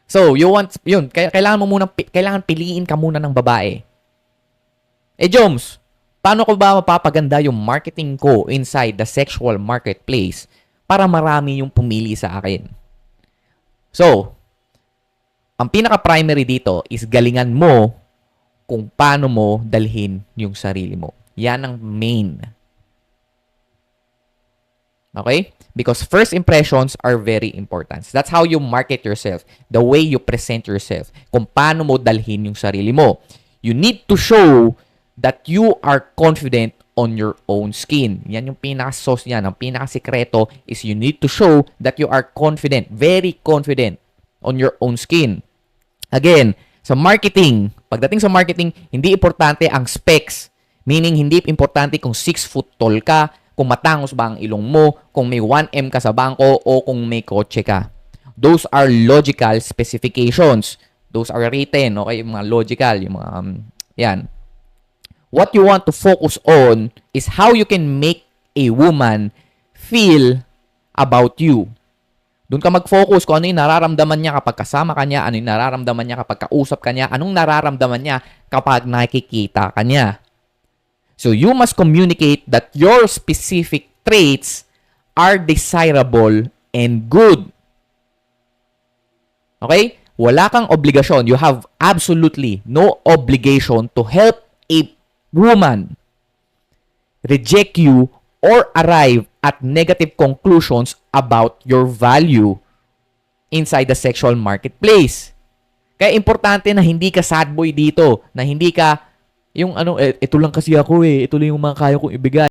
So, kailangan mo muna, kailangan piliin ka muna ng babae. Joms, paano ko ba mapapaganda yung marketing ko inside the sexual marketplace para marami yung pumili sa akin? So, ang pinaka-primary dito is galingan mo kung paano mo dalhin yung sarili mo. Yan ang main. Okay? Because first impressions are very important. That's how you market yourself. The way you present yourself. Kung paano mo dalhin yung sarili mo. You need to show that you are confident on your own skin. Yan yung pinaka-sauce yan. Ang pinaka-sikreto is you need to show that you are confident. Very confident on your own skin. Again, sa marketing, pagdating sa marketing, hindi importante ang specs. Meaning, hindi importante kung 6 foot tall ka, kung matangos ba ang ilong mo, kung may 1M ka sa bangko, o kung may kotse ka. Those are logical specifications. Those are written, okay? Yung mga logical, yung mga, yan. What you want to focus on is how you can make a woman feel about you. Doon ka mag-focus kung ano yung nararamdaman niya kapag kasama ka niya, ano yung nararamdaman niya kapag kausap ka niya, anong nararamdaman niya kapag nakikita ka niya. So, you must communicate that your specific traits are desirable and good. Okay? Wala kang obligasyon. You have absolutely no obligation to help a woman reject you or arrive at negative conclusions about your value inside the sexual marketplace. Kaya importante na hindi ka sad boy dito, na hindi ka yung ito lang kasi ako ito lang yung mga kaya kong ibigay.